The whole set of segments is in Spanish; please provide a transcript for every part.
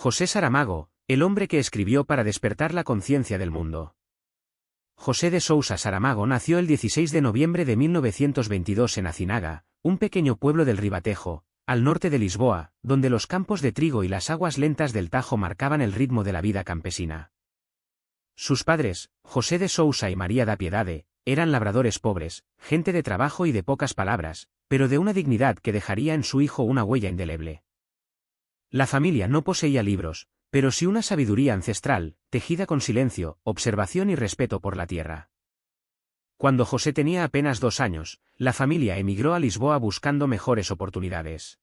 José Saramago, el hombre que escribió para despertar la conciencia del mundo. José de Sousa Saramago nació el 16 de noviembre de 1922 en Acinaga, un pequeño pueblo del Ribatejo, al norte de Lisboa, donde los campos de trigo y las aguas lentas del Tajo marcaban el ritmo de la vida campesina. Sus padres, José de Sousa y María da Piedade, eran labradores pobres, gente de trabajo y de pocas palabras, pero de una dignidad que dejaría en su hijo una huella indeleble. La familia no poseía libros, pero sí una sabiduría ancestral, tejida con silencio, observación y respeto por la tierra. Cuando José tenía apenas 2 años, la familia emigró a Lisboa buscando mejores oportunidades.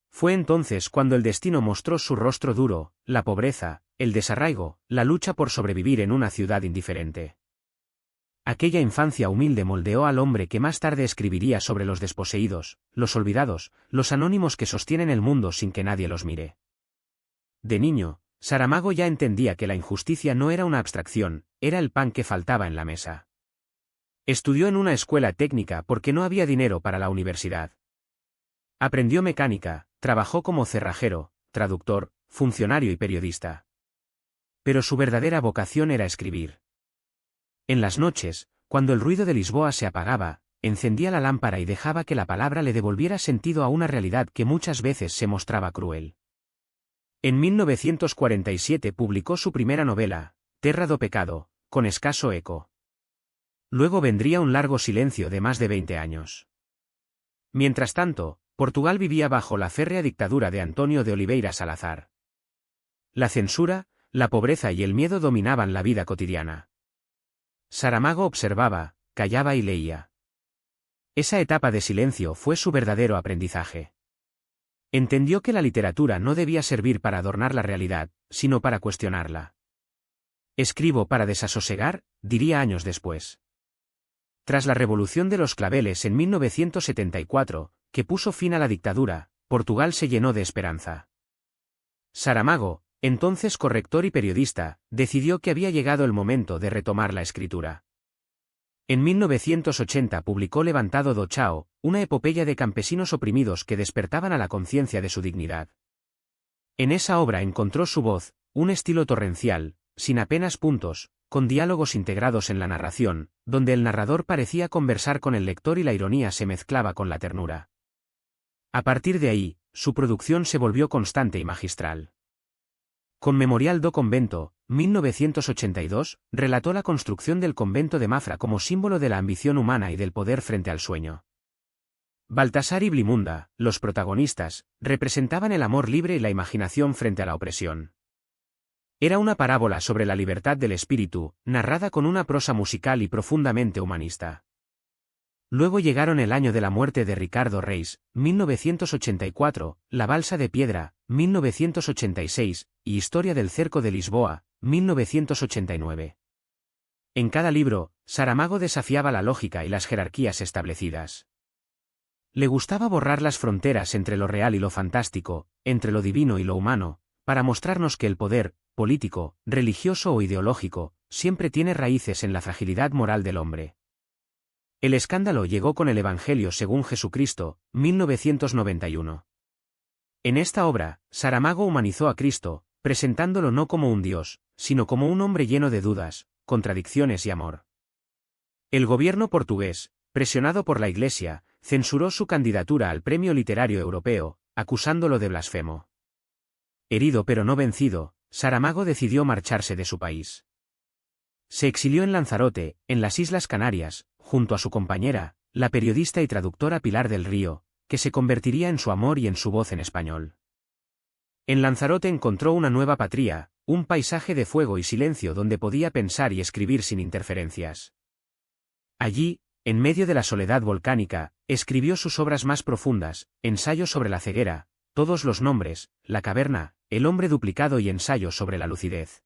Fue entonces cuando el destino mostró su rostro duro, la pobreza, el desarraigo, la lucha por sobrevivir en una ciudad indiferente. Aquella infancia humilde moldeó al hombre que más tarde escribiría sobre los desposeídos, los olvidados, los anónimos que sostienen el mundo sin que nadie los mire. De niño, Saramago ya entendía que la injusticia no era una abstracción, era el pan que faltaba en la mesa. Estudió en una escuela técnica porque no había dinero para la universidad. Aprendió mecánica, trabajó como cerrajero, traductor, funcionario y periodista. Pero su verdadera vocación era escribir. En las noches, cuando el ruido de Lisboa se apagaba, encendía la lámpara y dejaba que la palabra le devolviera sentido a una realidad que muchas veces se mostraba cruel. En 1947 publicó su primera novela, Terra do Pecado, con escaso eco. Luego vendría un largo silencio de más de 20 años. Mientras tanto, Portugal vivía bajo la férrea dictadura de António de Oliveira Salazar. La censura, la pobreza y el miedo dominaban la vida cotidiana. Saramago observaba, callaba y leía. Esa etapa de silencio fue su verdadero aprendizaje. Entendió que la literatura no debía servir para adornar la realidad, sino para cuestionarla. Escribo para desasosegar, diría años después. Tras la Revolución de los Claveles en 1974, que puso fin a la dictadura, Portugal se llenó de esperanza. Saramago, entonces corrector y periodista, decidió que había llegado el momento de retomar la escritura. En 1980 publicó Levantado do Chao, una epopeya de campesinos oprimidos que despertaban a la conciencia de su dignidad. En esa obra encontró su voz, un estilo torrencial, sin apenas puntos, con diálogos integrados en la narración, donde el narrador parecía conversar con el lector y la ironía se mezclaba con la ternura. A partir de ahí, su producción se volvió constante y magistral. Con Memorial do Convento, 1982, relató la construcción del convento de Mafra como símbolo de la ambición humana y del poder frente al sueño. Baltasar y Blimunda, los protagonistas, representaban el amor libre y la imaginación frente a la opresión. Era una parábola sobre la libertad del espíritu, narrada con una prosa musical y profundamente humanista. Luego llegaron El año de la muerte de Ricardo Reis, 1984, La balsa de piedra, 1986, y Historia del cerco de Lisboa, 1989. En cada libro, Saramago desafiaba la lógica y las jerarquías establecidas. Le gustaba borrar las fronteras entre lo real y lo fantástico, entre lo divino y lo humano, para mostrarnos que el poder, político, religioso o ideológico, siempre tiene raíces en la fragilidad moral del hombre. El escándalo llegó con el Evangelio según Jesucristo, 1991. En esta obra, Saramago humanizó a Cristo, presentándolo no como un Dios, sino como un hombre lleno de dudas, contradicciones y amor. El gobierno portugués, presionado por la Iglesia, censuró su candidatura al Premio Literario Europeo, acusándolo de blasfemo. Herido pero no vencido, Saramago decidió marcharse de su país. Se exilió en Lanzarote, en las Islas Canarias, junto a su compañera, la periodista y traductora Pilar del Río, que se convertiría en su amor y en su voz en español. En Lanzarote encontró una nueva patria, un paisaje de fuego y silencio donde podía pensar y escribir sin interferencias. Allí, en medio de la soledad volcánica, escribió sus obras más profundas, Ensayo sobre la ceguera, Todos los nombres, La caverna, El hombre duplicado y Ensayo sobre la lucidez.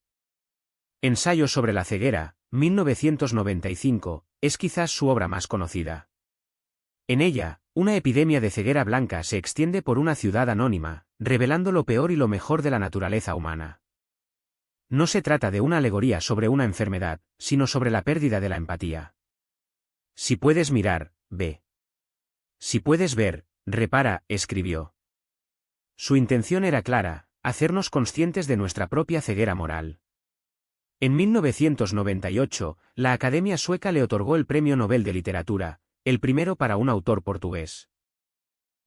Ensayo sobre la ceguera, 1995, es quizás su obra más conocida. En ella, una epidemia de ceguera blanca se extiende por una ciudad anónima, revelando lo peor y lo mejor de la naturaleza humana. No se trata de una alegoría sobre una enfermedad, sino sobre la pérdida de la empatía. Si puedes mirar, ve. Si puedes ver, repara, escribió. Su intención era clara, hacernos conscientes de nuestra propia ceguera moral. En 1998, la Academia Sueca le otorgó el Premio Nobel de Literatura, el primero para un autor portugués.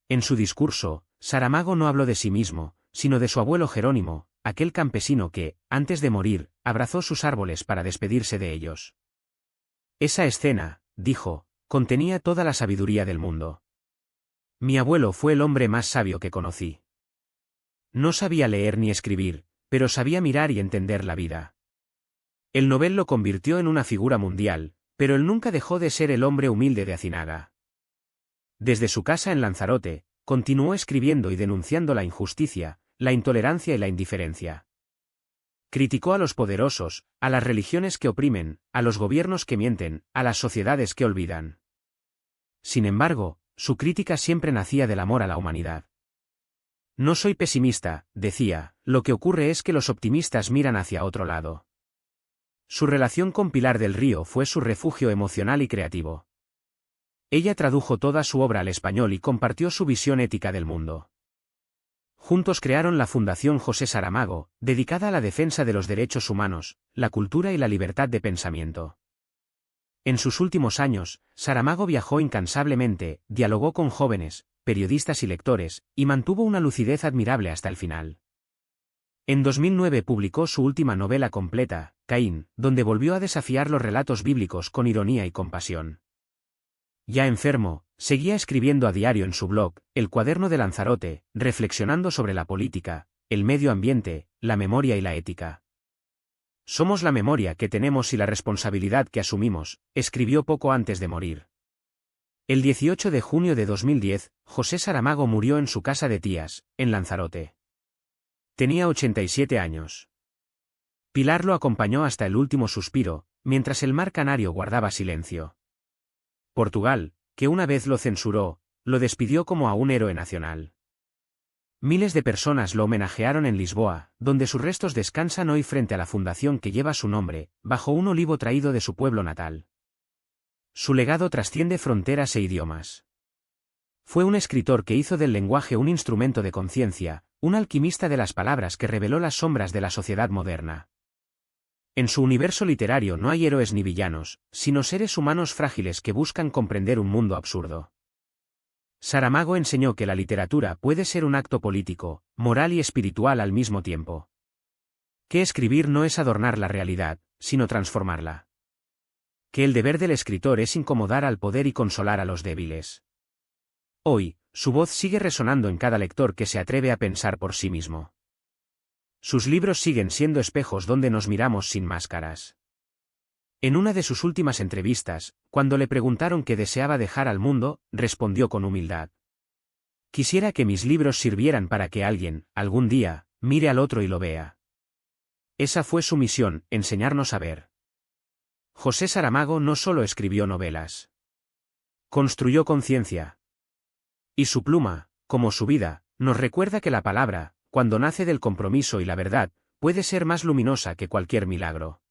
En su discurso, Saramago no habló de sí mismo, sino de su abuelo Jerónimo, aquel campesino que, antes de morir, abrazó sus árboles para despedirse de ellos. Esa escena, dijo, contenía toda la sabiduría del mundo. Mi abuelo fue el hombre más sabio que conocí. No sabía leer ni escribir, pero sabía mirar y entender la vida. El Nobel lo convirtió en una figura mundial, pero él nunca dejó de ser el hombre humilde de Azinaga. Desde su casa en Lanzarote, continuó escribiendo y denunciando la injusticia, la intolerancia y la indiferencia. Criticó a los poderosos, a las religiones que oprimen, a los gobiernos que mienten, a las sociedades que olvidan. Sin embargo, su crítica siempre nacía del amor a la humanidad. No soy pesimista, decía, lo que ocurre es que los optimistas miran hacia otro lado. Su relación con Pilar del Río fue su refugio emocional y creativo. Ella tradujo toda su obra al español y compartió su visión ética del mundo. Juntos crearon la Fundación José Saramago, dedicada a la defensa de los derechos humanos, la cultura y la libertad de pensamiento. En sus últimos años, Saramago viajó incansablemente, dialogó con jóvenes, periodistas y lectores, y mantuvo una lucidez admirable hasta el final. En 2009 publicó su última novela completa, Caín, donde volvió a desafiar los relatos bíblicos con ironía y compasión. Ya enfermo, seguía escribiendo a diario en su blog, El Cuaderno de Lanzarote, reflexionando sobre la política, el medio ambiente, la memoria y la ética. Somos la memoria que tenemos y la responsabilidad que asumimos, escribió poco antes de morir. El 18 de junio de 2010, José Saramago murió en su casa de Tías, en Lanzarote. Tenía 87 años. Pilar lo acompañó hasta el último suspiro, mientras el mar Canario guardaba silencio. Portugal, que una vez lo censuró, lo despidió como a un héroe nacional. Miles de personas lo homenajearon en Lisboa, donde sus restos descansan hoy frente a la fundación que lleva su nombre, bajo un olivo traído de su pueblo natal. Su legado trasciende fronteras e idiomas. Fue un escritor que hizo del lenguaje un instrumento de conciencia, un alquimista de las palabras que reveló las sombras de la sociedad moderna. En su universo literario no hay héroes ni villanos, sino seres humanos frágiles que buscan comprender un mundo absurdo. Saramago enseñó que la literatura puede ser un acto político, moral y espiritual al mismo tiempo. Que escribir no es adornar la realidad, sino transformarla. Que el deber del escritor es incomodar al poder y consolar a los débiles. Hoy, su voz sigue resonando en cada lector que se atreve a pensar por sí mismo. Sus libros siguen siendo espejos donde nos miramos sin máscaras. En una de sus últimas entrevistas, cuando le preguntaron qué deseaba dejar al mundo, respondió con humildad: quisiera que mis libros sirvieran para que alguien, algún día, mire al otro y lo vea. Esa fue su misión, enseñarnos a ver. José Saramago no solo escribió novelas. Construyó conciencia. Y su pluma, como su vida, nos recuerda que la palabra, cuando nace del compromiso y la verdad, puede ser más luminosa que cualquier milagro.